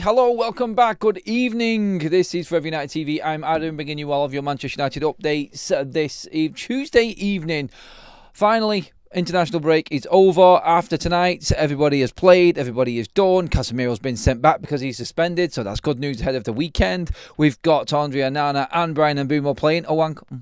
Hello, welcome back. Good evening. This is FUTV United TV. I'm Adam, bringing you all of your Manchester United updates this Tuesday evening. Finally, international break is over. After tonight, everybody has played, everybody is done. Casemiro's been sent back because he's suspended, so that's good news ahead of the weekend. We've got Andre Onana and Brian Mbeumo playing.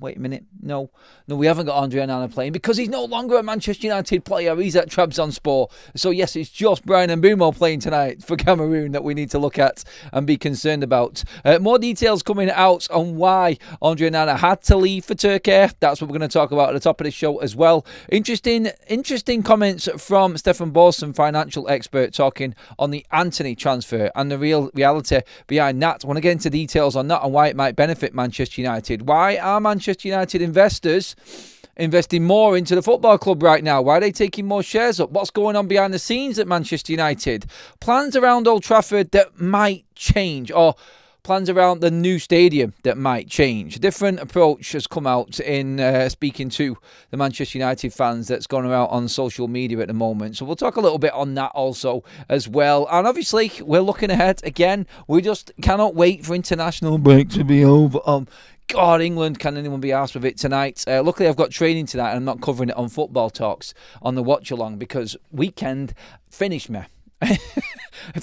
Wait a minute. No, we haven't got Andre Onana playing because he's no longer a Manchester United player. He's at Trabzonspor. So yes, it's just Brian Mbeumo playing tonight for Cameroon that we need to look at and be concerned about. More details coming out on why Andre Onana had to leave for Turkey. That's what we're going to talk about at the top of the show as well. Interesting comments from Stefan Borson, financial expert, talking on the ANTONY transfer and the reality behind that. I want to get into details on that and why it might benefit Manchester United. Why are Manchester United investors investing more into the football club right now? Why are they taking more shares up? What's going on behind the scenes at Manchester United? Plans around Old Trafford that might change, or plans around the new stadium that might change. A different approach has come out in speaking to the Manchester United fans that's gone around on social media at the moment. So we'll talk a little bit on that also as well. And obviously, we're looking ahead again. We just cannot wait for international break to be over. God, England, can anyone be asked with it tonight? Luckily, I've got training tonight and I'm not covering it on Football Talks on the watch-along because weekend finished me.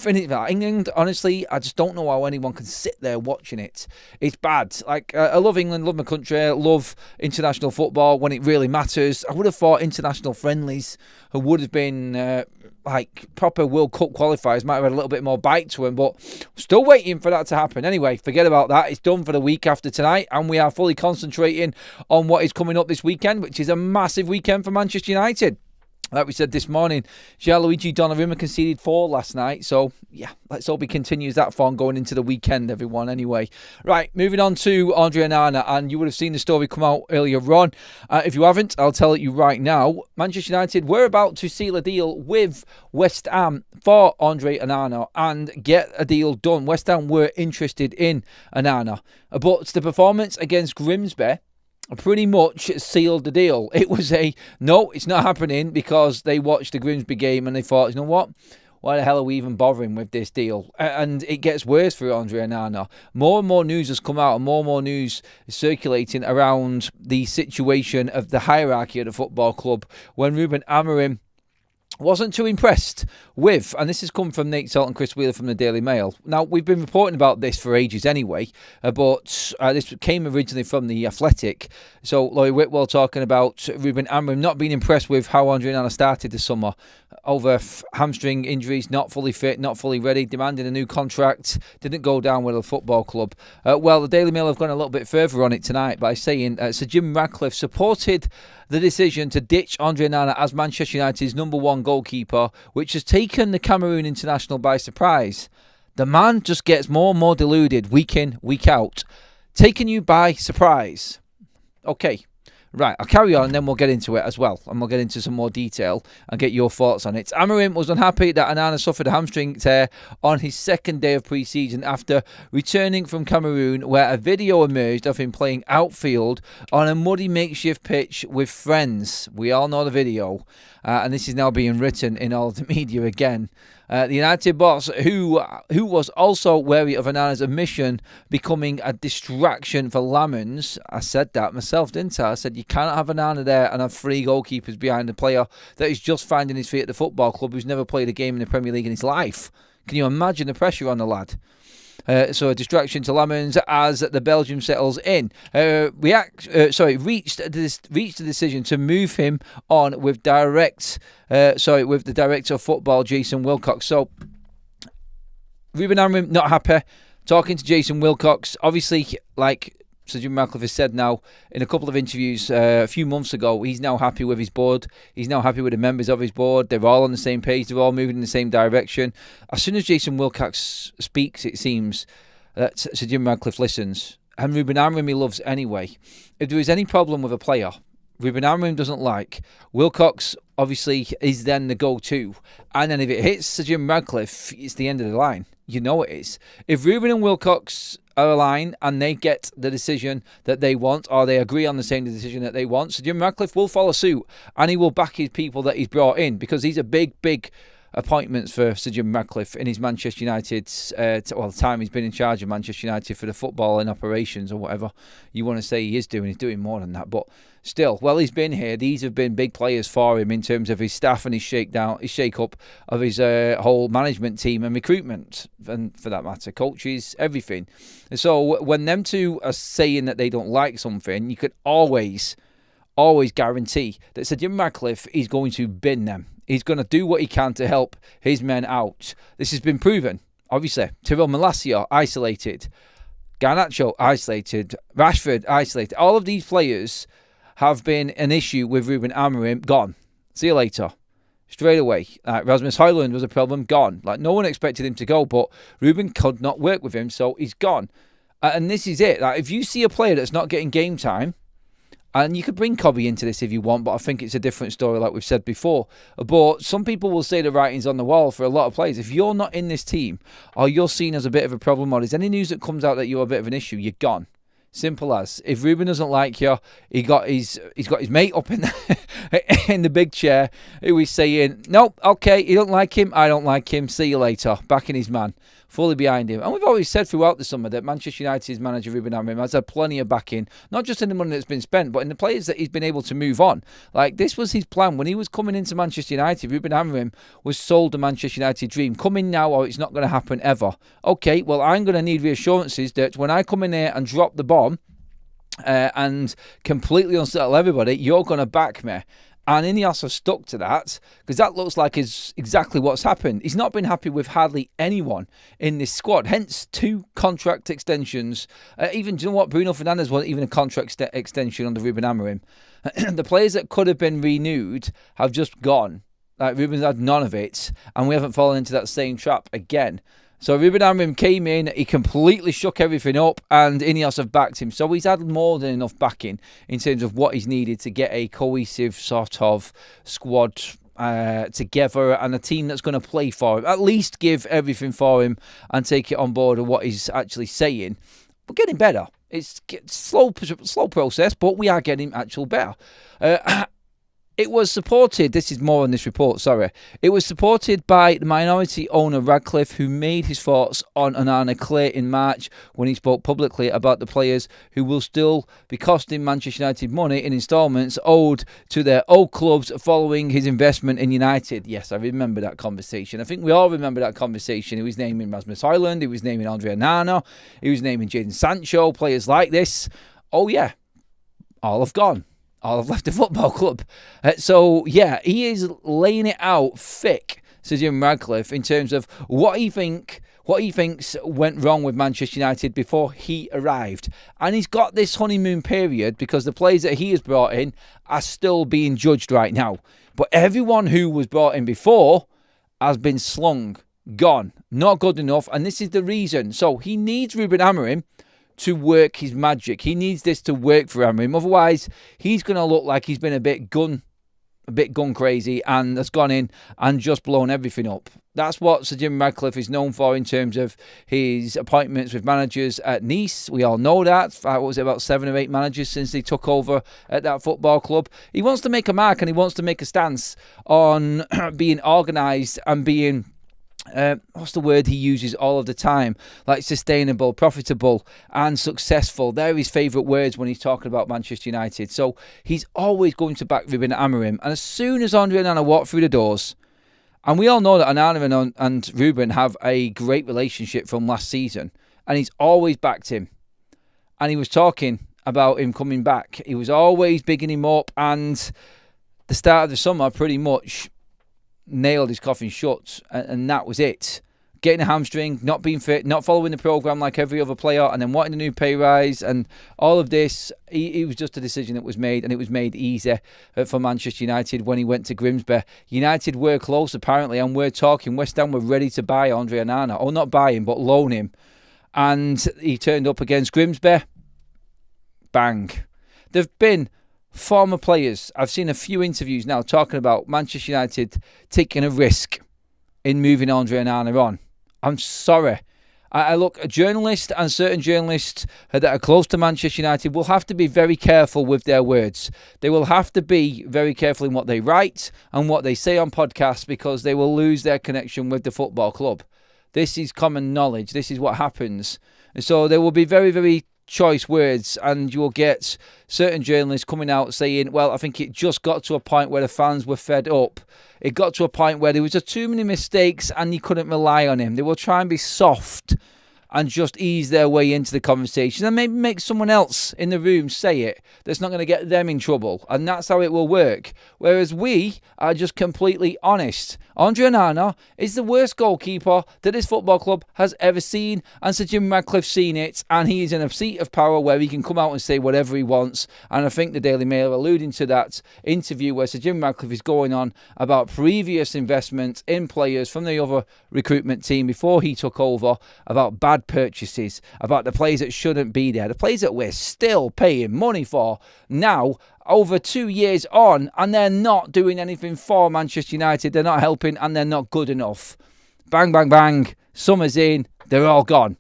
England, honestly, I just don't know how anyone can sit there watching it. It's bad. I love England, love my country, love international football when it really matters. I would have thought international friendlies who would have been proper World Cup qualifiers might have had a little bit more bite to them, but still waiting for that to happen. Anyway, forget about that. It's done for the week after tonight, and we are fully concentrating on what is coming up this weekend, which is a massive weekend for Manchester United. Like we said this morning, Gianluigi Donnarumma conceded 4 last night. So, yeah, let's hope he continues that form going into the weekend, everyone, anyway. Right, moving on to Andre Onana. And you would have seen the story come out earlier on. If you haven't, I'll tell it you right now. Manchester United were about to seal a deal with West Ham for Andre Onana and get a deal done. West Ham were interested in Onana. But the performance against Grimsby pretty much sealed the deal. It was no, it's not happening, because they watched the Grimsby game and they thought, you know what? Why the hell are we even bothering with this deal? And it gets worse for Andre Onana. More and more news has come out and more news is circulating around the situation of the hierarchy of the football club when Ruben Amorim wasn't too impressed with, and this has come from Nate Salt and Chris Wheeler from the Daily Mail. Now, we've been reporting about this for ages anyway, but this came originally from The Athletic. So, Laurie Whitwell talking about Ruben Amorim not being impressed with how Andre Onana started the summer. Over hamstring injuries, not fully fit, not fully ready, demanding a new contract, didn't go down with a football club. Well, the Daily Mail have gone a little bit further on it tonight by saying Sir Jim Ratcliffe supported the decision to ditch Andre Onana as Manchester United's number one goalkeeper, which has taken the Cameroon international by surprise. The man just gets more and more deluded week in, week out. Taking you by surprise. Okay. Right, I'll carry on and then we'll get into it as well. And we'll get into some more detail and get your thoughts on it. Amorim was unhappy that Onana suffered a hamstring tear on his second day of pre-season after returning from Cameroon, where a video emerged of him playing outfield on a muddy makeshift pitch with friends. We all know the video. And this is now being written in all of the media again. The United boss, who was also wary of Onana's admission becoming a distraction for Lamens. I said that myself, didn't I? I said you cannot have Onana there and have 3 goalkeepers behind a player that is just finding his feet at the football club, who's never played a game in the Premier League in his life. Can you imagine the pressure on the lad? So a distraction to Lamens as the Belgium settles in. Reached the decision to move him on with the director of football, Jason Wilcox. So Ruben Amorim not happy. Talking to Jason Wilcox, obviously, like Sir Jim Ratcliffe has said now in a couple of interviews a few months ago, he's now happy with his board. He's now happy with the members of his board. They're all on the same page. They're all moving in the same direction. As soon as Jason Wilcox speaks, it seems that Sir Jim Ratcliffe listens. And Ruben Amorim he loves anyway. If there is any problem with a player Ruben Amorim doesn't like, Wilcox obviously is then the go-to. And then if it hits Sir Jim Ratcliffe, it's the end of the line. You know it is. If Ruben and Wilcox are aligned and they get the decision that they want, or they agree on the same decision that they want, Sir Jim Ratcliffe will follow suit and he will back his people that he's brought in, because he's a big appointments for Sir Jim Ratcliffe in his Manchester United, the time he's been in charge of Manchester United for the football and operations or whatever you want to say he is doing. He's doing more than that, but still, while he's been here, these have been big players for him in terms of his staff and his shake-up of his whole management team and recruitment, and for that matter, coaches, everything. And so when them two are saying that they don't like something, you could always guarantee that Sir Jim Ratcliffe is going to bin them. He's going to do what he can to help his men out. This has been proven, obviously. Tyrell Malacia, isolated. Garnacho, isolated. Rashford, isolated. All of these players have been an issue with Ruben Amorim. Gone. See you later. Straight away. Rasmus Højlund was a problem. Gone. Like, no one expected him to go, but Ruben could not work with him, so he's gone. And this is it. Like, if you see a player that's not getting game time, and you could bring Cobby into this if you want, but I think it's a different story like we've said before. But some people will say the writing's on the wall for a lot of players. If you're not in this team, or you're seen as a bit of a problem, or there's any news that comes out that you're a bit of an issue, you're gone. Simple as. If Ruben doesn't like you, he's got his mate up in the big chair who is saying, nope, okay, you don't like him, I don't like him, see you later. Backing his man, fully behind him. And we've always said throughout the summer that Manchester United's manager Ruben Amorim has had plenty of backing, not just in the money that's been spent, but in the players that he's been able to move on. Like, this was his plan. When he was coming into Manchester United, Ruben Amorim was sold the Manchester United dream. Come in now or it's not going to happen ever. Okay, well, I'm going to need reassurances that when I come in here and drop the bomb, and completely unsettle everybody, you're going to back me. And Ineos have stuck to that, because that looks like is exactly what's happened. He's not been happy with hardly anyone in this squad, hence 2 contract extensions. Even, do you know what, Bruno Fernandes wasn't even a contract extension under Ruben Amorim. The players that could have been renewed have just gone. Like, Ruben's had none of it, and we haven't fallen into that same trap again. So Ruben Amorim came in, he completely shook everything up, and Ineos have backed him. So he's had more than enough backing in terms of what he's needed to get a cohesive sort of squad together, and a team that's going to play for him. At least give everything for him and take it on board of what he's actually saying. We're getting better. It's slow process, but we are getting actual better. It was supported, this is more on this report, sorry. It was supported by the minority owner Ratcliffe, who made his thoughts on Onana clear in March when he spoke publicly about the players who will still be costing Manchester United money in instalments owed to their old clubs following his investment in United. Yes, I remember that conversation. I think we all remember that conversation. He was naming Rasmus Højlund, he was naming Andre Onana, he was naming Jadon Sancho, players like this. Oh yeah, all have gone. All have left the football club. So, yeah, he is laying it out thick, Sir Jim Ratcliffe, in terms of what he thinks went wrong with Manchester United before he arrived. And he's got this honeymoon period because the players that he has brought in are still being judged right now. But everyone who was brought in before has been slung, gone, not good enough. And this is the reason. So he needs Ruben Amorim to work his magic. He needs this to work for Amorim. Otherwise, he's going to look like he's been a bit gun crazy and has gone in and just blown everything up. That's what Sir Jim Ratcliffe is known for in terms of his appointments with managers at Nice. We all know that. What was it, about 7 or 8 managers since he took over at that football club. He wants to make a mark and he wants to make a stance on being organised and being what's the word he uses all of the time? Like sustainable, profitable and successful. They're his favourite words when he's talking about Manchester United. So he's always going to back Ruben Amorim. And as soon as Andre Onana walked through the doors, and we all know that Onana and Ruben have a great relationship from last season, and he's always backed him. And he was talking about him coming back. He was always bigging him up, and the start of the summer pretty much nailed his coffin shut, and that was it. Getting a hamstring, not being fit, not following the programme like every other player, and then wanting a new pay rise, and all of this, it was just a decision that was made, and it was made easy for Manchester United when he went to Grimsby. United were close, apparently, and we're talking, West Ham were ready to buy Andre Onana, or not buy him, but loan him, and he turned up against Grimsby. Bang. There've been former players, I've seen a few interviews now talking about Manchester United taking a risk in moving Andre Onana on. I'm sorry. I look, a journalist and certain journalists that are close to Manchester United will have to be very careful with their words. They will have to be very careful in what they write and what they say on podcasts, because they will lose their connection with the football club. This is common knowledge. This is what happens. And so there will be very, very choice words, and you will get certain journalists coming out saying, well, I think it just got to a point where the fans were fed up. It got to a point where there was just too many mistakes and you couldn't rely on him. They will try and be soft and just ease their way into the conversation and maybe make someone else in the room say it that's not going to get them in trouble. And that's how it will work. Whereas we are just completely honest. Andre Onana is the worst goalkeeper that this football club has ever seen, and Sir Jim Radcliffe's seen it, and he is in a seat of power where he can come out and say whatever he wants. And I think the Daily Mail are alluding to that interview where Sir Jim Radcliffe is going on about previous investments in players from the other recruitment team before he took over, about bad purchases, about the players that shouldn't be there, the players that we're still paying money for now, over 2 years on, and they're not doing anything for Manchester United. They're not helping, and they're not good enough. Bang, bang, bang. Summer's in. They're all gone.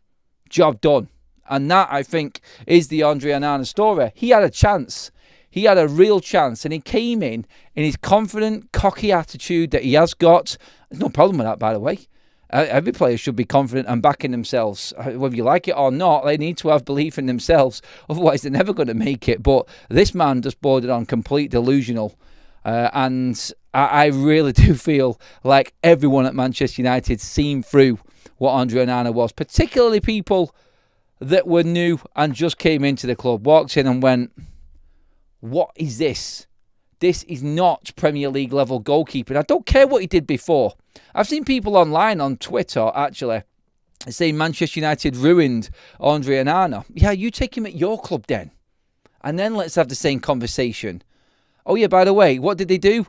Job done. And that, I think, is the Andre Onana story. He had a chance. He had a real chance, and he came in his confident, cocky attitude that he has got. There's no problem with that, by the way. Every player should be confident and backing themselves. Whether you like it or not, they need to have belief in themselves. Otherwise, they're never going to make it. But this man just bordered on complete delusional. And I really do feel like everyone at Manchester United seen through what Andre Onana was. Particularly people that were new and just came into the club. Walked in and went, what is this? This is not Premier League level goalkeeping. I don't care what he did before. I've seen people online on Twitter, actually, saying Manchester United ruined Andre Onana. Yeah, you take him at your club then. And then let's have the same conversation. Oh yeah, by the way, what did they do?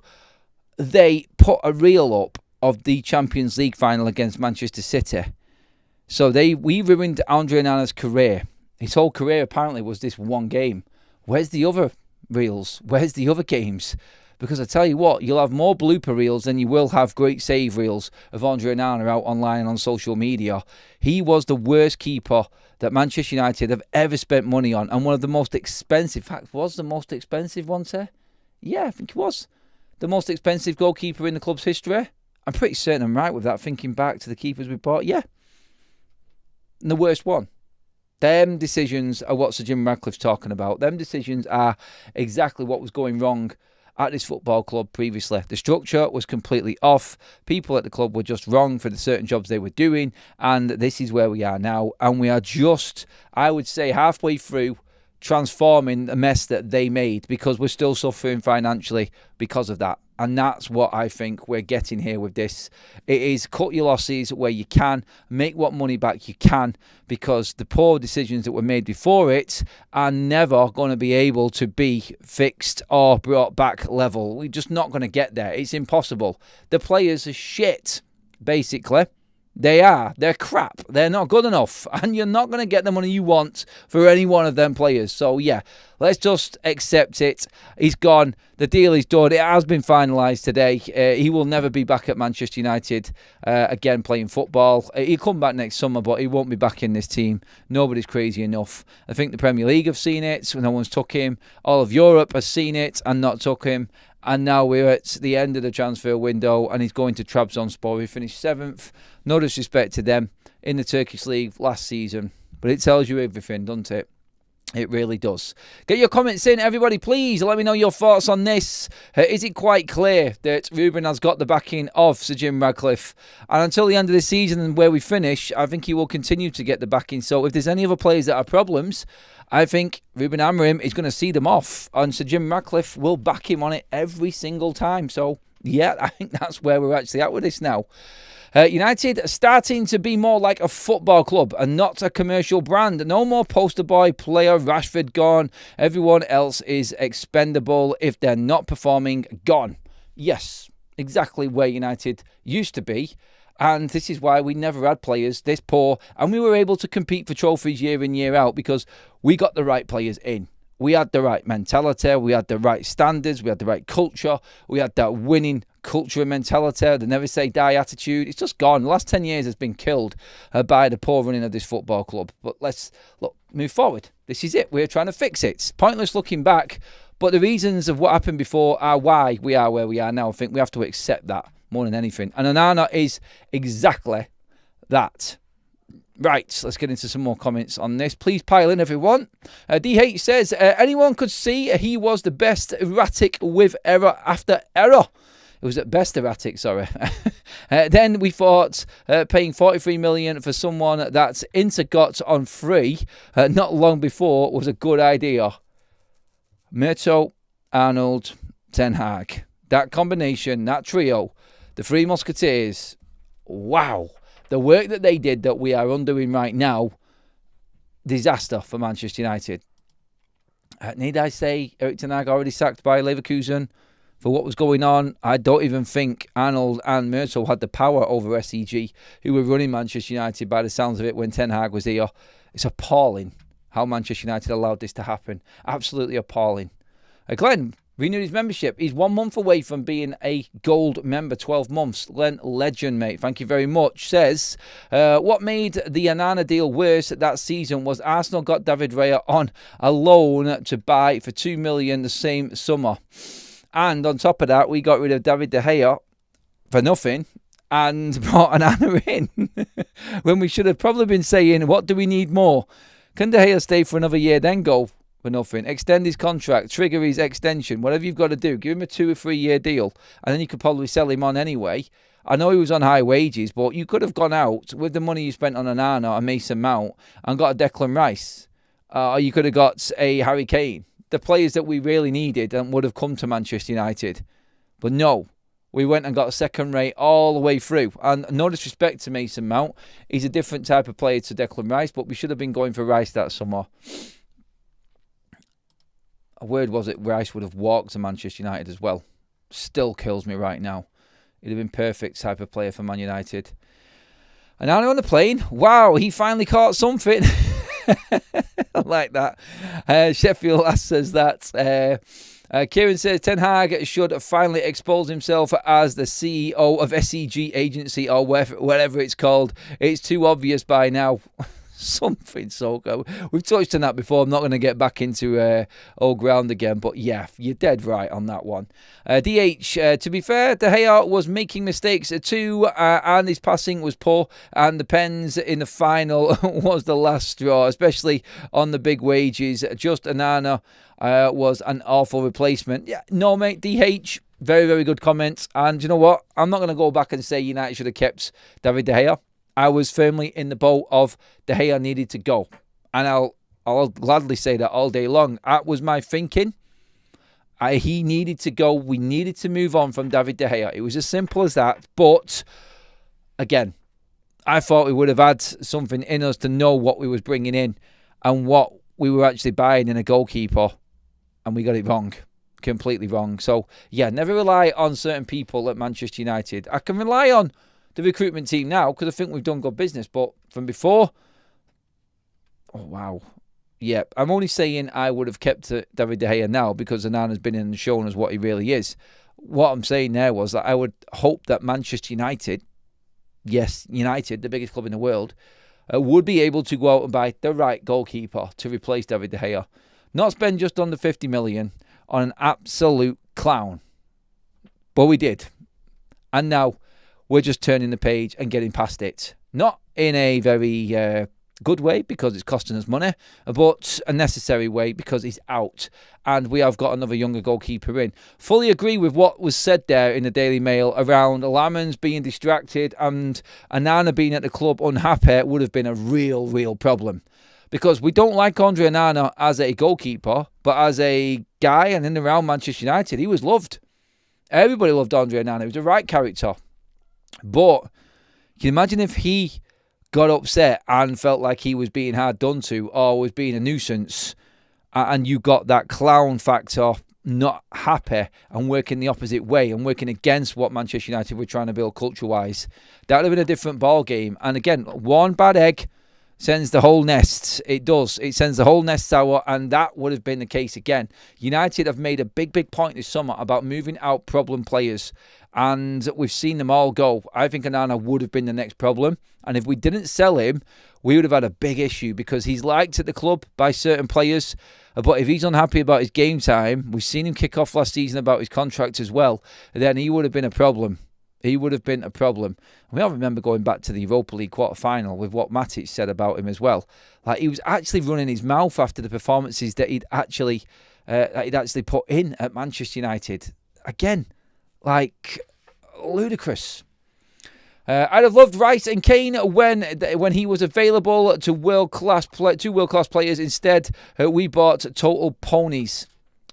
They put a reel up of the Champions League final against Manchester City. So we ruined Andre Onana's career. His whole career apparently was this one game. Where's the other reels? Where's the other games? Because I tell you what, you'll have more blooper reels than you will have great save reels of Andre Onana out online on social media. He was the worst keeper that Manchester United have ever spent money on, and one of the most expensive. In fact, was the most expensive one, sir? Yeah, I think he was. The most expensive goalkeeper in the club's history. I'm pretty certain I'm right with that, thinking back to the keepers we bought. Yeah. And the worst one. Them decisions are what Sir Jim Radcliffe's talking about. Them decisions are exactly what was going wrong at this football club previously. The structure was completely off. People at the club were just wrong for the certain jobs they were doing. And this is where we are now. And we are just, I would say, halfway through transforming the mess that they made, because we're still suffering financially because of that. And that's what I think we're getting here with this. It is cut your losses where you can, make what money back you can, because the poor decisions that were made before it are never going to be able to be fixed or brought back level. We're just not going to get there. It's impossible. The players are shit, basically. They're crap. They're not good enough. And you're not going to get the money you want for any one of them players. So, yeah, let's just accept it. He's gone. The deal is done. It has been finalised today. He will never be back at Manchester United again playing football. He'll come back next summer, but he won't be back in this team. Nobody's crazy enough. I think the Premier League have seen it. No one's took him. All of Europe has seen it and not took him. And now we're at the end of the transfer window, and he's going to Trabzonspor. He finished 7th. No disrespect to them in the Turkish League last season. But it tells you everything, doesn't it? It really does. Get your comments in, everybody, please. Let me know your thoughts on this. Is it quite clear that Ruben has got the backing of Sir Jim Radcliffe? And until the end of the season and where we finish, I think he will continue to get the backing. So if there's any other players that are problems, I think Ruben Amorim is going to see them off. And Sir Jim Radcliffe will back him on it every single time. So, yeah, I think that's where we're actually at with this now. United are starting to be more like a football club and not a commercial brand. No more poster boy player, Rashford gone. Everyone else is expendable. If they're not performing, gone. Yes, exactly where United used to be. And this is why we never had players this poor. And we were able to compete for trophies year in, year out, because we got the right players in. We had the right mentality. We had the right standards. We had the right culture. We had that winning culture and mentality, the never say die attitude. It's just gone. The last 10 years has been killed by the poor running of this football club. But let's move forward. This is it. We're trying to fix it. It's pointless looking back. But the reasons of what happened before are why we are where we are now. I think we have to accept that more than anything. And Onana is exactly that. Right, let's get into some more comments on this. Please pile in, everyone. DH says, anyone could see he was the best erratic with error after error. It was at best erratic, sorry. Then we thought paying 43 million for someone that Inter got on free not long before was a good idea. Murto, Arnold, Ten Hag. That combination, that trio, the Three Musketeers. Wow. The work that they did that we are undoing right now, disaster for Manchester United. Need I say Erik Ten Hag already sacked by Leverkusen for what was going on? I don't even think Arnold and Murto had the power over SEG, who were running Manchester United by the sounds of it when Ten Hag was here. It's appalling how Manchester United allowed this to happen. Absolutely appalling. Glenn renewed his membership. He's 1 month away from being a gold member. 12 months. Glenn, legend, mate. Thank you very much. Says, what made the Onana deal worse that season was Arsenal got David Raya on a loan to buy for 2 million the same summer. And on top of that, we got rid of David De Gea for nothing and brought Onana in. When we should have probably been saying, what do we need more? Can De Gea stay for another year, then go for nothing? Extend his contract, trigger his extension, whatever you've got to do. Give him a 2 or 3 year deal, and then you could probably sell him on anyway. I know he was on high wages, but you could have gone out with the money you spent on Onana and Mason Mount and got a Declan Rice. Or you could have got a Harry Kane. The players that we really needed and would have come to Manchester United. But no, we went and got a second rate all the way through. And no disrespect to Mason Mount. He's a different type of player to Declan Rice, but we should have been going for Rice that summer. A word was it Rice would have walked to Manchester United as well. Still kills me right now. He'd have been perfect type of player for Man United. And now on the plane, wow, he finally caught something. I like that. Sheffield says that. Kieran says Ten Hag should finally expose himself as the CEO of SEG agency or whatever it's called. It's too obvious by now. Something so good. We've touched on that before. I'm not going to get back into old ground again, but yeah, you're dead right on that one. DH, to be fair, De Gea was making mistakes too, and his passing was poor, and the pens in the final was the last straw, especially on the big wages. Just Onana was an awful replacement. Yeah, no, mate, DH, very, very good comments. And you know what? I'm not going to go back and say United should have kept David De Gea. I was firmly in the boat of De Gea needed to go. And I'll gladly say that all day long. That was my thinking. He needed to go. We needed to move on from David De Gea. It was as simple as that. But, again, I thought we would have had something in us to know what we was bringing in and what we were actually buying in a goalkeeper. And we got it wrong. Completely wrong. So, yeah, never rely on certain people at Manchester United. I can rely on the recruitment team now because I think we've done good business. But from before, oh, wow. Yeah, I'm only saying I would have kept David De Gea now because Onana's been in and shown us what he really is. What I'm saying there was that I would hope that Manchester United, yes, United, the biggest club in the world, would be able to go out and buy the right goalkeeper to replace David De Gea. Not spend just under 50 million on an absolute clown. But we did. And now we're just turning the page and getting past it. Not in a very good way because it's costing us money, but a necessary way because he's out. And we have got another younger goalkeeper in. Fully agree with what was said there in the Daily Mail around Lamans being distracted and Onana being at the club unhappy would have been a real problem. Because we don't like Andre Onana as a goalkeeper, but as a guy and in and around Manchester United, he was loved. Everybody loved Andre Onana. He was the right character. But can you imagine if he got upset and felt like he was being hard done to or was being a nuisance and you got that clown factor, not happy and working the opposite way and working against what Manchester United were trying to build culture-wise? That would have been a different ball game. And again, one bad egg sends the whole nest. It does. It sends the whole nest sour, and that would have been the case again. United have made a big point this summer about moving out problem players, and we've seen them all go. I think Onana would have been the next problem, and if we didn't sell him, we would have had a big issue because he's liked at the club by certain players. But if he's unhappy about his game time, we've seen him kick off last season about his contract as well, then he would have been a problem. He would have been a problem. And we all remember going back to the Europa League quarter-final with what Matic said about him as well. Like, he was actually running his mouth after the performances that he'd actually put in at Manchester United. Again, like, ludicrous. I'd have loved Rice and Kane when he was available to world-class players. Instead, we bought total ponies.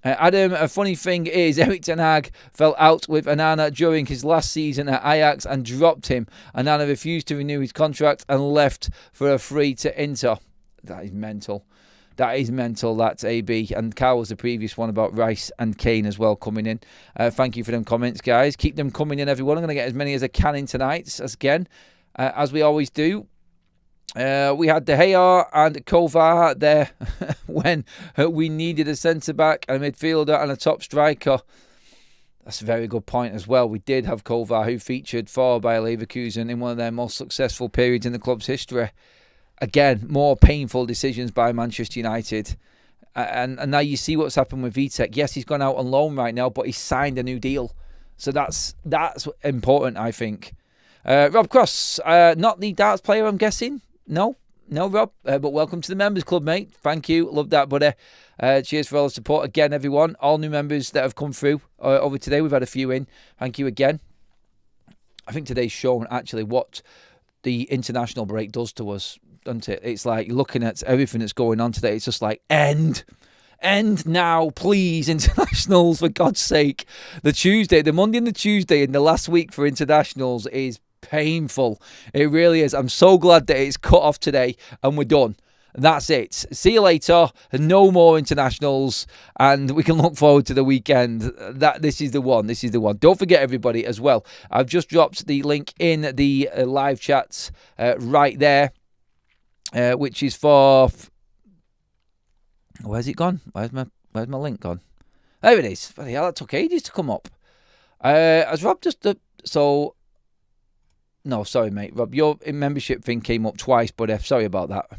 Adam, a funny thing is Erik ten Hag fell out with Onana during his last season at Ajax and dropped him. Onana refused to renew his contract and left for a free to Inter. That is mental. That is mental, that's AB. And Carl was the previous one about Rice and Kane as well coming in. Thank you for them comments, guys. Keep them coming in, everyone. I'm going to get as many as I can in tonight, as we always do. We had De Gea and Kovar there when we needed a centre-back, a midfielder and a top striker. That's a very good point as well. We did have Kovar, who featured for Bayer Leverkusen in one of their most successful periods in the club's history. Again, more painful decisions by Manchester United. And now you see what's happened with Vitek. Yes, he's gone out on loan right now, but he's signed a new deal. So that's important, I think. Rob Cross, not the darts player, I'm guessing. No, Rob. But welcome to the Members Club, mate. Thank you. Love that, buddy. Cheers for all the support again, everyone. All new members that have come through over today. We've had a few in. Thank you again. I think today's shown actually what the international break does to us, doesn't it? It's like looking at everything that's going on today. It's just like, end now, please, internationals, for God's sake. The Monday and the Tuesday in the last week for internationals is painful. It really is. I'm so glad that it's cut off today and we're done. That's it. See you later. No more internationals, and we can look forward to the weekend. This is the one. Don't forget, everybody, as well. I've just dropped the link in the live chats right there, which is for. Where's it gone? Where's my link gone? There it is. Bloody hell, that took ages to come up. Has Rob just so? No, sorry, mate. Rob, your membership thing came up twice, but sorry about that.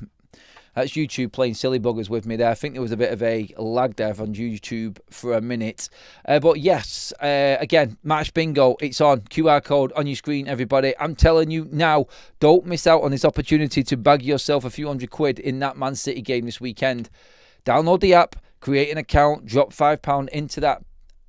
That's YouTube playing silly buggers with me there. I think there was a bit of a lag there on YouTube for a minute. But yes, again, Match Bingo, it's on. QR code on your screen, everybody. I'm telling you now, don't miss out on this opportunity to bag yourself a few £100 in that Man City game this weekend. Download the app, create an account, drop £5 into that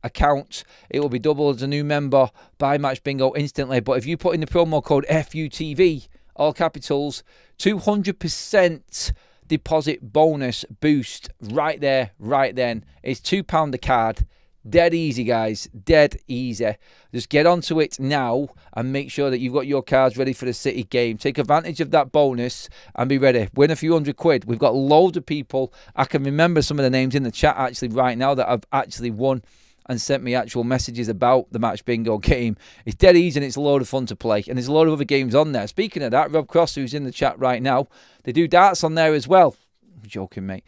account. It will be doubled as a new member by Match Bingo instantly. But if you put in the promo code FUTV, all capitals, 200% deposit bonus boost right there, right then. It's £2 a card. Dead easy, guys. Dead easy. Just get onto it now and make sure that you've got your cards ready for the City game. Take advantage of that bonus and be ready. Win a few £100. We've got loads of people. I can remember some of the names in the chat actually right now that have actually won and sent me actual messages about the Match Bingo game. It's dead easy and it's a load of fun to play. And there's a lot of other games on there. Speaking of that, Rob Cross, who's in the chat right now, they do darts on there as well. I'm joking, mate.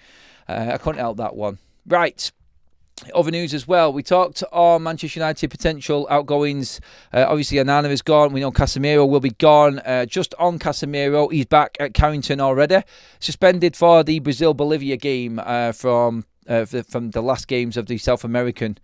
I couldn't help that one. Right. Other news as well. We talked on Manchester United potential outgoings. Obviously, Onana is gone. We know Casemiro will be gone. Just on Casemiro, he's back at Carrington already. Suspended for the Brazil-Bolivia game from the last games of the South American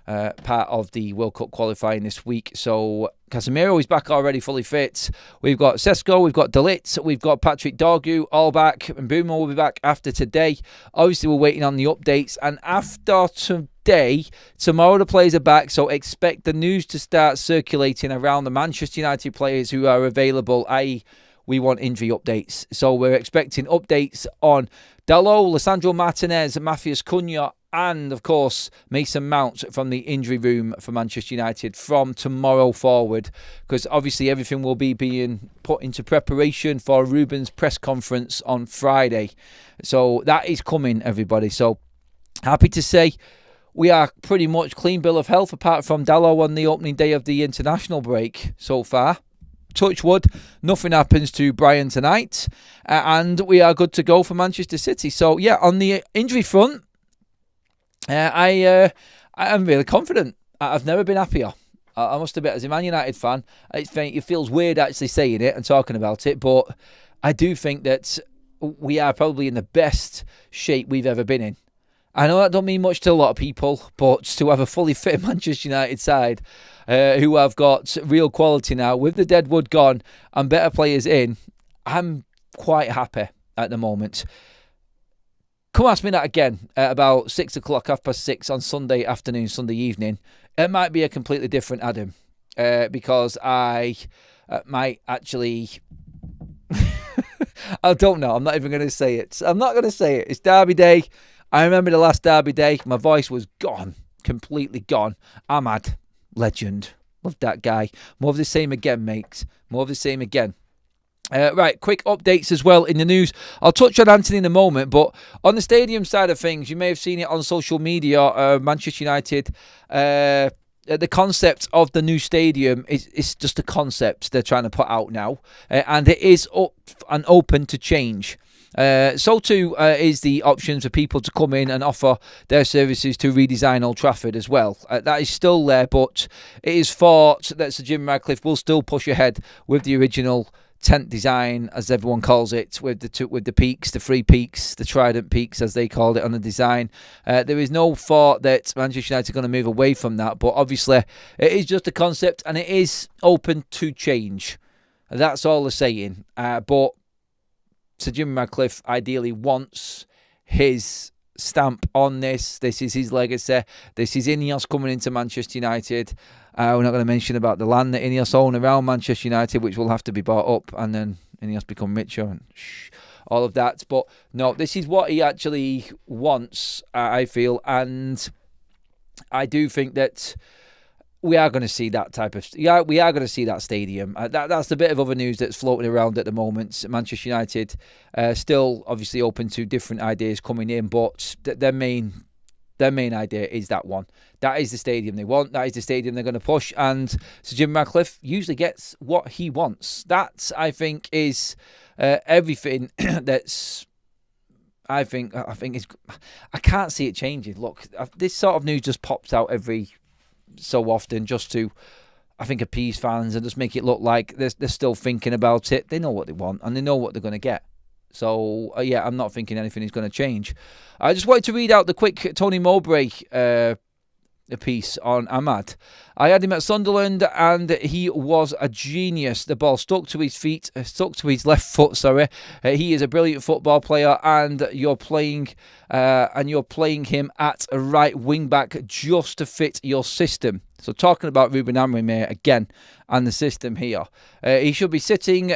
part of the World Cup qualifying this week. So Casemiro is back already, fully fit. We've got Sesko, we've got De Ligt, we've got Patrick Dorgu all back, and Boomer will be back after today. Obviously, we're waiting on the updates, and after today, tomorrow the players are back, so expect the news to start circulating around the Manchester United players who are available, i.e. we want injury updates. So we're expecting updates on Dalot, Lisandro Martinez, Matheus Cunha, and, of course, Mason Mount from the injury room for Manchester United from tomorrow forward, because obviously everything will be being put into preparation for Ruben's press conference on Friday. So that is coming, everybody. So happy to say we are pretty much clean bill of health, apart from Dalot on the opening day of the international break so far. touch wood, nothing happens to Brian tonight, and we are good to go for Manchester City. So yeah, on the injury front, I am really confident. I've never been happier. I must admit, as a Man United fan, it feels weird actually saying it and talking about it, but I do think that we are probably in the best shape we've ever been in. I know that don't mean much to a lot of people, but to have a fully fit Manchester United side who have got real quality now, with the deadwood gone and better players in, I'm quite happy at the moment. Come ask me that again at about 6 o'clock, 6:30 on Sunday afternoon, Sunday evening. It might be a completely different Adam because I might actually... I don't know. I'm not even going to say it. I'm not going to say it. It's Derby Day. I remember the last Derby Day. My voice was gone. Completely gone. Ahmad. Legend. Love that guy. More of the same again, mates. More of the same again. Right, quick updates as well in the news. I'll touch on Anthony in a moment, but on the stadium side of things, you may have seen it on social media. Manchester United, the concept of the new stadium is just a concept they're trying to put out now, and it is up and open to change. So too is the options for people to come in and offer their services to redesign Old Trafford as well. That is still there, but it is thought that Sir Jim Ratcliffe will still push ahead with the original tent design, as everyone calls it, with the peaks, the three peaks, the trident peaks, as they called it on the design. There is no thought that Manchester United are going to move away from that, but obviously it is just a concept and it is open to change. That's all they're saying. But Sir Jim Ratcliffe ideally wants his stamp on this. This is his legacy. This is Ineos coming into Manchester United. We're not going to mention about the land that Ineos own around Manchester United, which will have to be bought up, and then Ineos become richer and all of that. But no, this is what he actually wants, I feel, and I do think that we are going to see that type of... Yeah, we are going to see that stadium. That's the bit of other news that's floating around at the moment. Manchester United still obviously open to different ideas coming in, but their main idea is that one. That is the stadium they want. That is the stadium they're going to push. And Sir Jim Ratcliffe usually gets what he wants. That, I think, is everything that's... I think it's... I can't see it changing. Look, this sort of news just pops out every so often just to, I think, appease fans and just make it look like they're still thinking about it. They know what they want and they know what they're going to get. So, yeah, I'm not thinking anything is going to change. I just wanted to read out the quick Tony Mowbray piece on Ahmad. I had him at Sunderland and he was a genius. The ball stuck to his feet, stuck to his left foot, sorry. He is a brilliant football player and you're playing him at a right wing back just to fit your system. So talking about Ruben Amorim here again and the system here. He should be sitting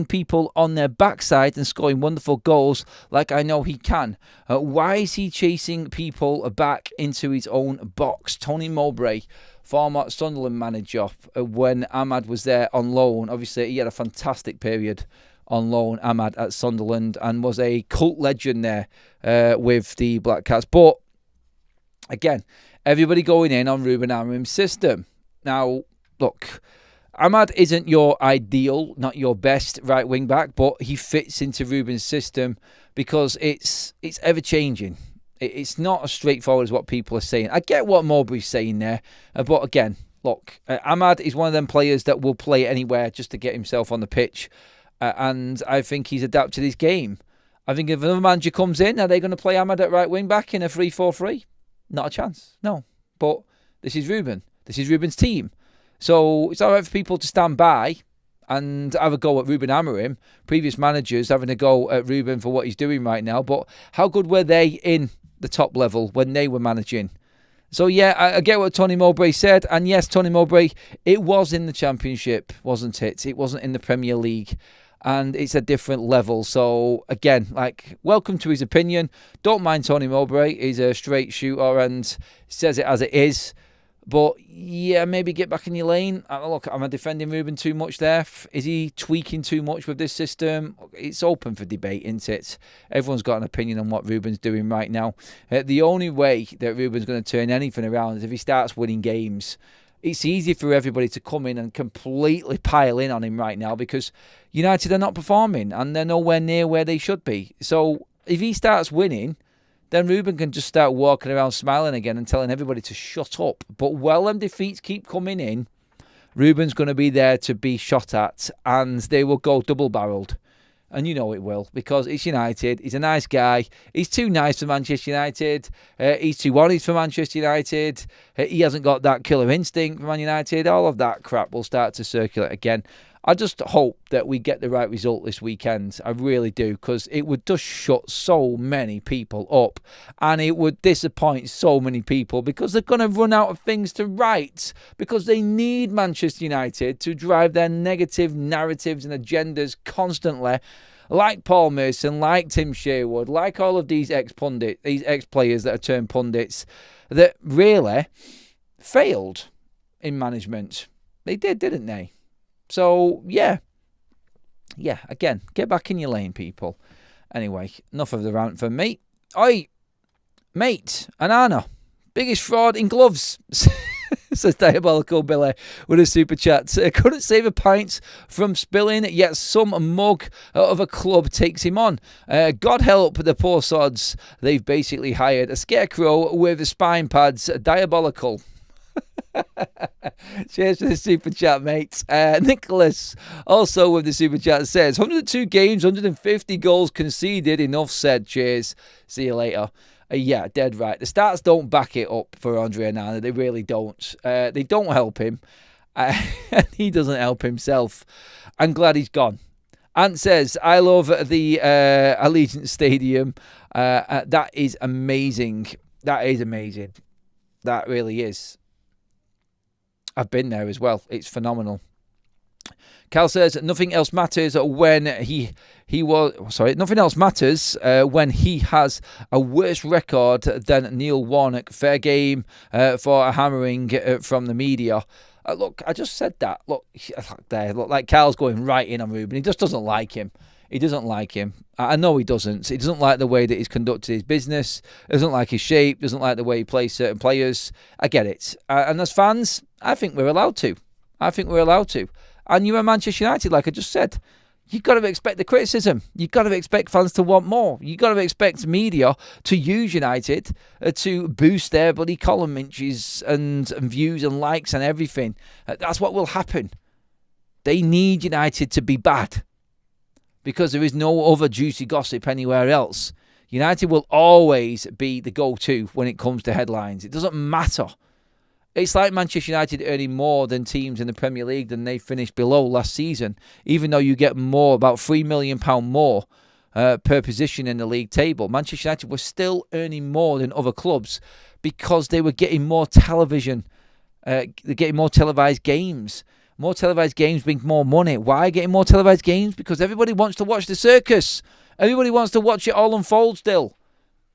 people on their backside and scoring wonderful goals like I know he can. Why is he chasing people back into his own box? Tony Mowbray, former Sunderland manager, when Ahmad was there on loan. Obviously, he had a fantastic period on loan, Ahmad, at Sunderland, and was a cult legend there with the Black Cats. But, again, everybody going in on Ruben Amorim's system. Now, look, Ahmad isn't your ideal, not your best right wing back, but he fits into Ruben's system because it's ever-changing. It's not as straightforward as what people are saying. I get what Mowbray's saying there, but again, look, Ahmad is one of them players that will play anywhere just to get himself on the pitch, and I think he's adapted his game. I think if another manager comes in, are they going to play Ahmad at right wing back in a 3-4-3? Not a chance, no. But this is Ruben. This is Ruben's team. So it's all right for people to stand by and have a go at Ruben Amorim. Previous managers having a go at Ruben for what he's doing right now. But how good were they in the top level when they were managing? So yeah, I get what Tony Mowbray said. And yes, Tony Mowbray, it was in the Championship, wasn't it? It wasn't in the Premier League. And it's a different level. So again, welcome to his opinion. Don't mind Tony Mowbray. He's a straight shooter and says it as it is. But yeah, maybe get back in your lane. Look, am I defending Ruben too much there? Is he tweaking too much with this system? It's open for debate, isn't it? Everyone's got an opinion on what Ruben's doing right now. The only way that Ruben's going to turn anything around is if he starts winning games. it's easy for everybody to come in and completely pile in on him right now because United are not performing and they're nowhere near where they should be. So if he starts winning, then Ruben can just start walking around smiling again and telling everybody to shut up. But while them defeats keep coming in, Ruben's going to be there to be shot at, and they will go double-barreled. And you know it will, because it's United. He's a nice guy. He's too nice for Manchester United. He's too honest for Manchester United. He hasn't got that killer instinct for Man United. All of that crap will start to circulate again. I just hope that we get the right result this weekend. I really do, because it would just shut so many people up. And it would disappoint so many people because they're going to run out of things to write. Because they need Manchester United to drive their negative narratives and agendas constantly. Like Paul Merson, like Tim Sherwood, like all of these ex-pundits, these ex-players that are turned pundits, that really failed in management. They did, didn't they? So, yeah, again, get back in your lane, people. Anyway, enough of the rant from me. Oi, mate, Onana, biggest fraud in gloves, says Diabolical Billy with a super chat. Couldn't save a pint from spilling, yet some mug of a club takes him on. God help the poor sods. They've basically hired a scarecrow with spine pads. Diabolical. Cheers for the super chat, mate. Nicholas, also with the super chat, says 102 games, 150 goals conceded. Enough said. Cheers. See you later. Yeah, dead right. The stats don't back it up for Andre Onana. They really don't. They don't help him. And he doesn't help himself. I'm glad he's gone. Ant says, I love the Allegiant Stadium. That is amazing. That is amazing. That really is. I've been there as well. It's phenomenal. Cal says nothing else matters when nothing else matters when he has a worse record than Neil Warnock. Fair game for a hammering from the media. Look, I just said that. Look like Cal's going right in on Ruben. He just doesn't like him. He doesn't like him. I know he doesn't. He doesn't like the way that he's conducted his business. Doesn't like his shape. Doesn't like the way he plays certain players. I get it. And as fans, I think we're allowed to. And you're at Manchester United, like I just said. You've got to expect the criticism. You've got to expect fans to want more. You've got to expect media to use United to boost their bloody column inches and views and likes and everything. That's what will happen. They need United to be bad, because there is no other juicy gossip anywhere else. United will always be the go-to when it comes to headlines. It doesn't matter. It's like Manchester United earning more than teams in the Premier League than they finished below last season, even though you get more, about £3 million more per position in the league table. Manchester United were still earning more than other clubs because they were getting more television. They're getting more televised games. More televised games bring more money. Why getting more televised games? Because everybody wants to watch the circus. Everybody wants to watch it all unfold still.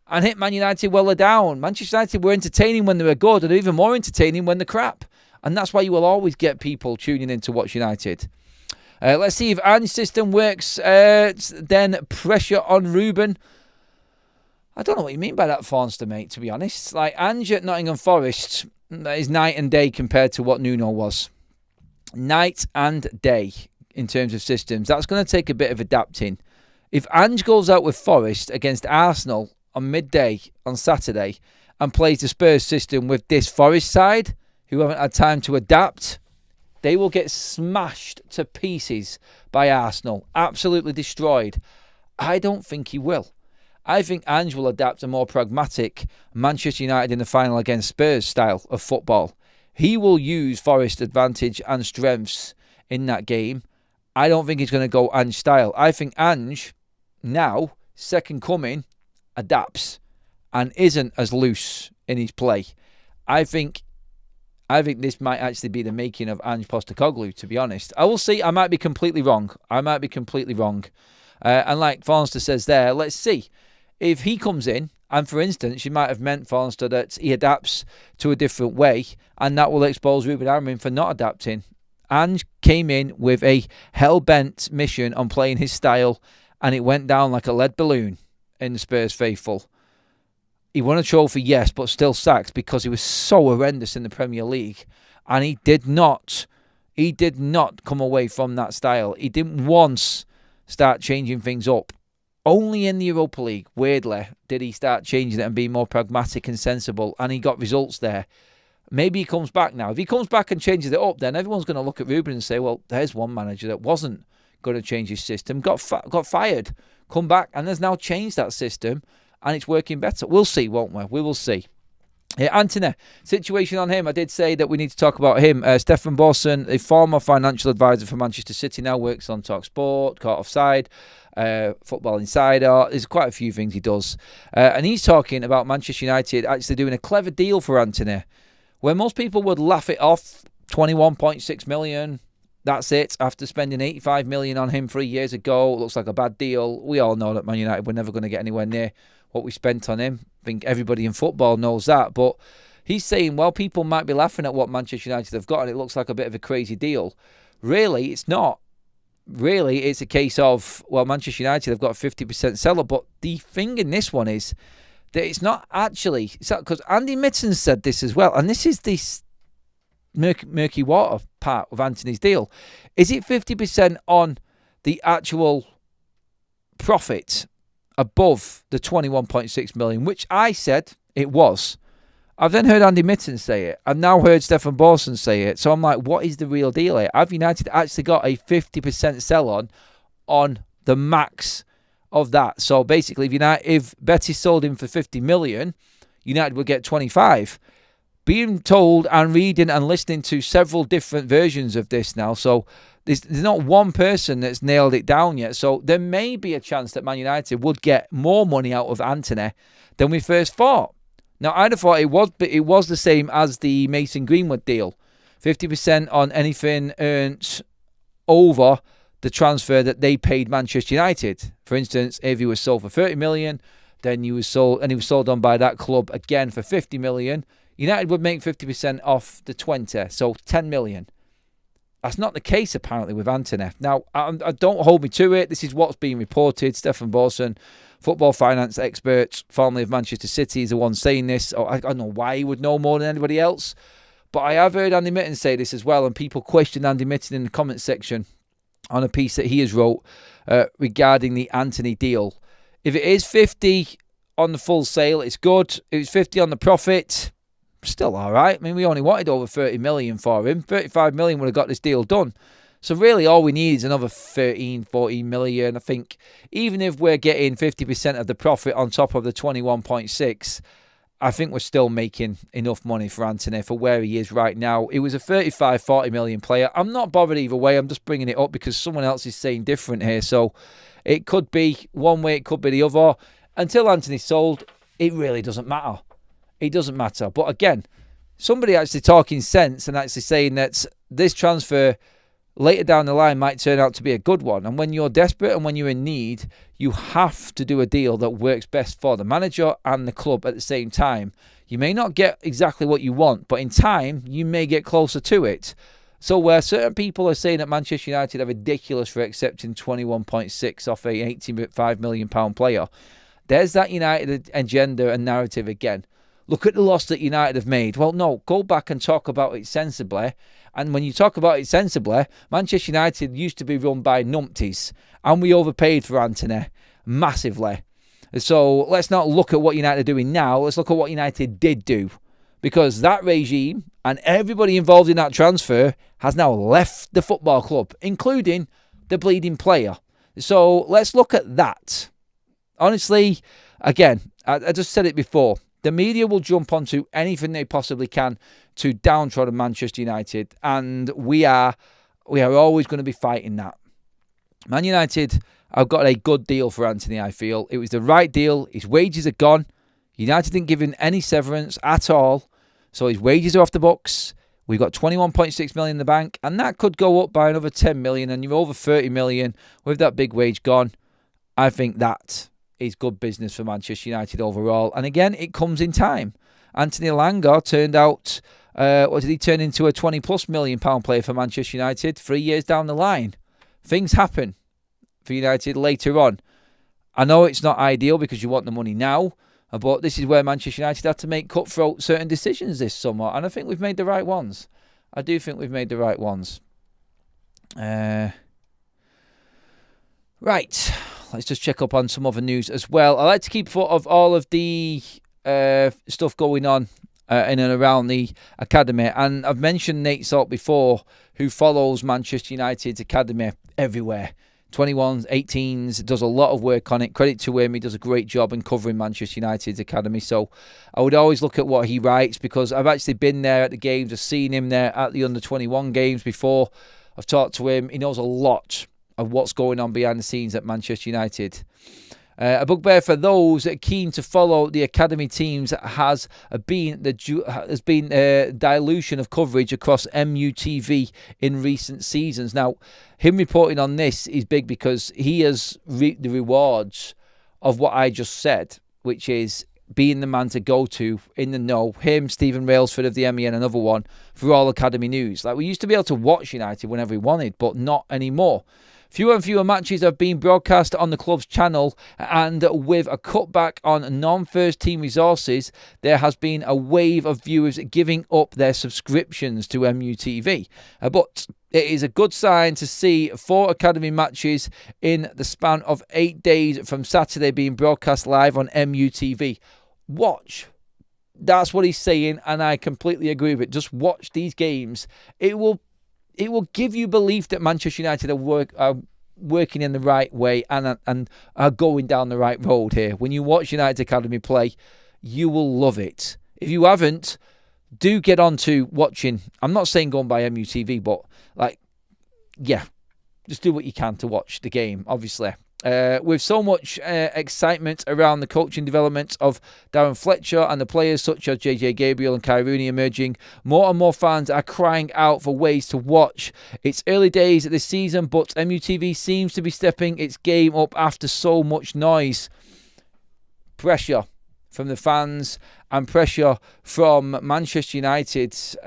And hit Man United while they're down. Manchester United were entertaining when they were good, and even more entertaining when they're crap. And that's why you will always get people tuning in to watch United. Let's see if Ange's system works. Then pressure on Ruben. I don't know what you mean by that, Fawnster, mate, to be honest. Like, Ange at Nottingham Forest is night and day compared to what Nuno was. Night and day in terms of systems. That's going to take a bit of adapting. If Ange goes out with Forest against Arsenal on midday on Saturday and plays the Spurs system with this Forest side, who haven't had time to adapt, they will get smashed to pieces by Arsenal. Absolutely destroyed. I don't think he will. I think Ange will adapt a more pragmatic Manchester United in the final against Spurs style of football. He will use Forest advantage and strengths in that game. I don't think he's going to go Ange style. I think Ange, now, second coming, adapts and isn't as loose in his play. I think this might actually be the making of Ange Postecoglou, to be honest. I will see. I might be completely wrong. And like Forster says there, let's see. If he comes in, and for instance, you might have meant, Forster, that he adapts to a different way, and that will expose Ruben Amorim for not adapting. Ange came in with a hell-bent mission on playing his style, and it went down like a lead balloon in the Spurs faithful. He won a trophy, yes, but still sacked because he was so horrendous in the Premier League. And he did not come away from that style. He didn't once start changing things up. Only in the Europa League, weirdly, did he start changing it and be more pragmatic and sensible, and he got results there. Maybe he comes back now. If he comes back and changes it up, then everyone's going to look at Ruben and say, well, there's one manager that wasn't going to change his system, got fired, come back, and has now changed that system, and it's working better. We'll see, won't we? We will see. Yeah, Antony, situation on him. I did say that we need to talk about him. Stefan Borsson, a former financial advisor for Manchester City, now works on TalkSport, Caught Offside, Football Insider. There's quite a few things he does. And he's talking about Manchester United actually doing a clever deal for Antony, where most people would laugh it off. 21.6 million. That's it. After spending 85 million on him 3 years ago, looks like a bad deal. We all know that Man United were never going to get anywhere near what we spent on him. I think everybody in football knows that. But he's saying, well, people might be laughing at what Manchester United have got, and it looks like a bit of a crazy deal. Really, it's not. Really, it's a case of, well, Manchester United have got a 50% seller. But the thing in this one is that it's not actually, because Andy Mitten said this as well, and this is this murky water part of Antony's deal. Is it 50% on the actual profit above the 21.6 million, which I said it was? I've then heard Andy Mitten say it. I've now heard Stefan Borsson say it. So I'm like, what is the real deal here? Have United actually got a 50% sell on the max of that? So basically, if Betis sold him for 50 million, United would get 25. Being told and reading and listening to several different versions of this now, so there's not one person that's nailed it down yet. So there may be a chance that Man United would get more money out of Antony than we first thought. Now, I'd have thought it was the same as the Mason Greenwood deal. 50% on anything earned over the transfer that they paid Manchester United. For instance, if he was sold for 30 million, then he was sold on by that club again for 50 million. United would make 50% off the 20, so 10 million. That's not the case, apparently, with Antony. Now, I don't hold me to it. This is what's being reported. Stefan Borsson, football finance expert, formerly of Manchester City, is the one saying this. I don't know why he would know more than anybody else. But I have heard Andy Mitten say this as well, and people question Andy Mitten in the comments section on a piece that he has wrote regarding the Antony deal. If it is 50 on the full sale, it's good. If it's 50 on the profit, still all right. I mean, we only wanted over 30 million for him. 35 million would have got this deal done. So really all we need is another 13, 14 million. I think even if we're getting 50% of the profit on top of the 21.6, I think we're still making enough money for Antony for where he is right now. It was a 35, 40 million player. I'm not bothered either way. I'm just bringing it up because someone else is saying different here. So it could be one way, it could be the other. Until Antony's sold, it really doesn't matter. It doesn't matter. But again, somebody actually talking sense and actually saying that this transfer later down the line might turn out to be a good one. And when you're desperate and when you're in need, you have to do a deal that works best for the manager and the club at the same time. You may not get exactly what you want, but in time, you may get closer to it. So where certain people are saying that Manchester United are ridiculous for accepting 21.6 off a £85 million player, there's that United agenda and narrative again. Look at the loss that United have made. Well, no, go back and talk about it sensibly. And when you talk about it sensibly, Manchester United used to be run by numpties. And we overpaid for Antony massively. So let's not look at what United are doing now. Let's look at what United did do. Because that regime and everybody involved in that transfer has now left the football club, including the bleeding player. So let's look at that. Honestly, again, I just said it before. The media will jump onto anything they possibly can to downtrodden Manchester United, and we are always going to be fighting that. Man United have got a good deal for Antony, I feel. It was the right deal. His wages are gone. United didn't give him any severance at all, so his wages are off the books. We've got 21.6 million in the bank, and that could go up by another 10 million, and you're over 30 million with that big wage gone. I think that is good business for Manchester United overall. And again, it comes in time. Anthony Elanga turned out, what did he turn into? A 20 plus million pound player for Manchester United 3 years down the line. Things happen for United later on. I know it's not ideal because you want the money now, but this is where Manchester United have to make cutthroat certain decisions this summer. And I think we've made the right ones. I do think we've made the right ones. Right. Let's just check up on some other news as well. I like to keep foot of all of the stuff going on in and around the academy. And I've mentioned Nate Salt before, who follows Manchester United's academy everywhere. 21s, 18s, does a lot of work on it. Credit to him, he does a great job in covering Manchester United's academy. So I would always look at what he writes, because I've actually been there at the games. I've seen him there at the under-21 games before. I've talked to him. He knows a lot of what's going on behind the scenes at Manchester United. A bugbear for those keen to follow the academy teams has been dilution of coverage across MUTV in recent seasons. Now, him reporting on this is big because he has reaped the rewards of what I just said, which is being the man to go to in the know. Him, Stephen Railsford of the MEN, another one, for all academy news. Like, we used to be able to watch United whenever we wanted, but not anymore. Fewer and fewer matches have been broadcast on the club's channel, and with a cutback on non-first team resources, there has been a wave of viewers giving up their subscriptions to MUTV. But it is a good sign to see 4 academy matches in the span of 8 days from Saturday being broadcast live on MUTV. Watch. That's what he's saying, and I completely agree with it. Just watch these games. It will give you belief that Manchester United are working in the right way and are going down the right road here. When you watch United Academy play, you will love it. If you haven't, do get on to watching. I'm not saying go and buy MUTV, but just do what you can to watch the game, obviously. With so much excitement around the coaching development of Darren Fletcher and the players such as JJ Gabriel and Kai Rooney emerging, more and more fans are crying out for ways to watch. It's early days this season, but MUTV seems to be stepping its game up after so much noise. Pressure from the fans and pressure from Manchester United's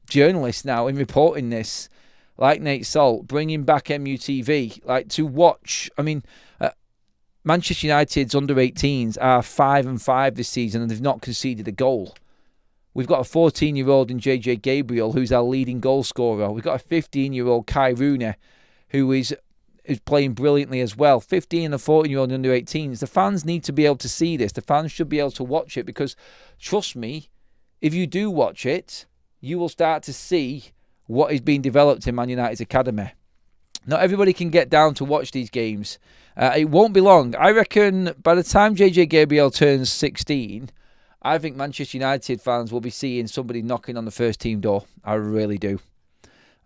journalists now in reporting this. Like Nate Salt, bringing back MUTV, like to watch. I mean, Manchester United's under-18s are 5-5 this season, and they've not conceded a goal. We've got a 14-year-old in JJ Gabriel, who's our leading goal scorer. We've got a 15-year-old Kai Rooney, who is playing brilliantly as well. 15 and 14-year-old under-18s. The fans need to be able to see this. The fans should be able to watch it, because, trust me, if you do watch it, you will start to see what is being developed in Man United's academy. Not everybody can get down to watch these games. It won't be long. I reckon by the time JJ Gabriel turns 16, I think Manchester United fans will be seeing somebody knocking on the first team door. I really do.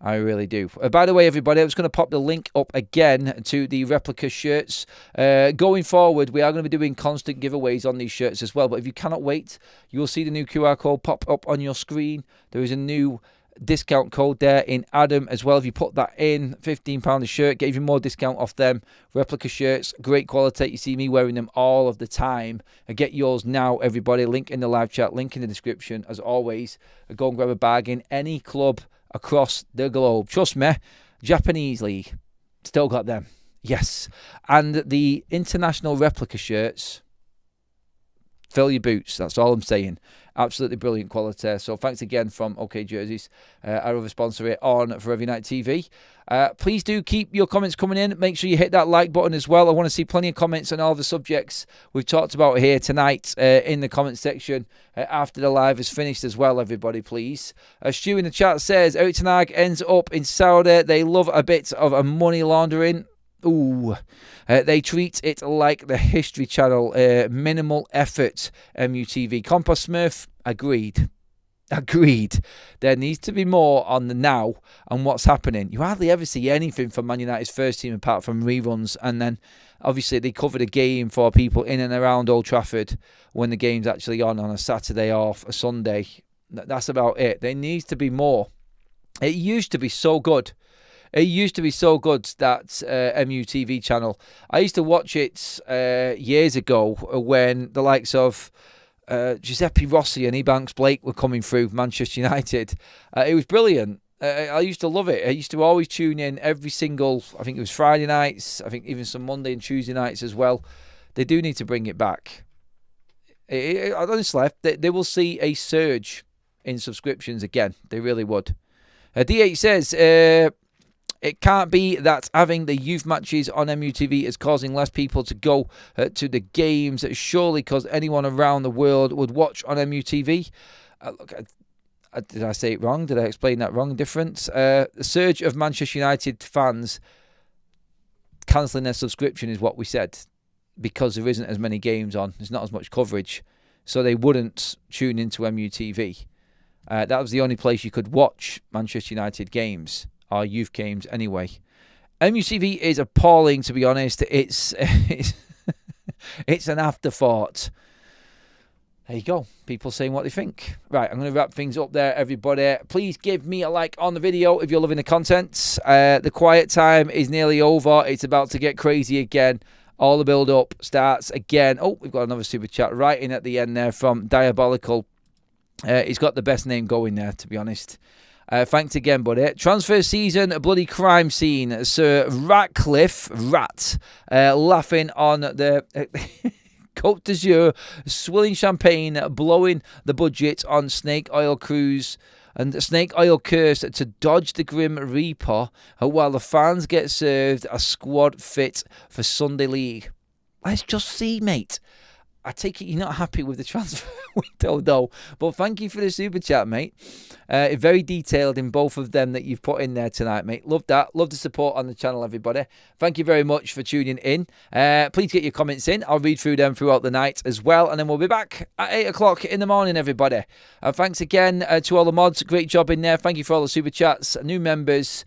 I really do. By the way, everybody, I was going to pop the link up again to the replica shirts. Going forward, we are going to be doing constant giveaways on these shirts as well. But if you cannot wait, you will see the new QR code pop up on your screen. There is a new discount code there in Adam as well. If you put that in, £15 a shirt, get even more discount off them. Replica shirts, great quality. You see me wearing them all of the time. Get yours now, everybody. Link in the live chat, link in the description. As always, go and grab a bag in any club across the globe. Trust me, Japanese League, still got them. Yes. And the international replica shirts, fill your boots. That's all I'm saying. Absolutely brilliant quality. So thanks again from OK Jerseys, our other sponsor here on Forever United TV. Please do keep your comments coming in. Make sure you hit that like button as well. I want to see plenty of comments on all the subjects we've talked about here tonight in the comment section after the live is finished as well, everybody, please. Stu in the chat says, Eric Ten Hag ends up in Saudi. They love a bit of a money laundering. Ooh, they treat it like the History Channel. Minimal effort, MUTV. Compost Smurf, agreed. There needs to be more on the now and what's happening. You hardly ever see anything from Man United's first team apart from reruns, and then obviously they covered a game for people in and around Old Trafford when the game's actually on a Saturday or a Sunday. That's about it. There needs to be more. It used to be so good. It used to be so good, that MUTV channel. I used to watch it years ago when the likes of Giuseppe Rossi and Ebanks Blake were coming through Manchester United. It was brilliant. I used to love it. I used to always tune in every single, I think it was Friday nights, I think even some Monday and Tuesday nights as well. They do need to bring it back. Honestly, they will see a surge in subscriptions again. They really would. D8 says, it can't be that having the youth matches on MUTV is causing less people to go to the games. Surely because anyone around the world would watch on MUTV. Look, did I say it wrong? Did I explain that wrong? Different? The surge of Manchester United fans cancelling their subscription is what we said, because there isn't as many games on. There's not as much coverage. So they wouldn't tune into MUTV. That was the only place you could watch Manchester United games, or youth games anyway. MUTV is appalling, to be honest. It's an afterthought. There you go. People saying what they think. Right, I'm going to wrap things up there, everybody. Please give me a like on the video if you're loving the content. The quiet time is nearly over. It's about to get crazy again. All the build-up starts again. Oh, we've got another super chat right in at the end there from Diabolical. He's got the best name going there, to be honest. Thanks again, buddy. Transfer season, a bloody crime scene. Sir Ratcliffe, laughing on the Côte d'Azur, swilling champagne, blowing the budget on snake oil cruise and snake oil curse to dodge the Grim Reaper, while the fans get served a squad fit for Sunday League. Let's just see, mate. I take it you're not happy with the transfer window, though. But thank you for the super chat, mate. Very detailed in both of them that you've put in there tonight, mate. Love that. Love the support on the channel, everybody. Thank you very much for tuning in. Please get your comments in. I'll read through them throughout the night as well. And then we'll be back at 8 o'clock in the morning, everybody. Thanks again to all the mods. Great job in there. Thank you for all the super chats. New members.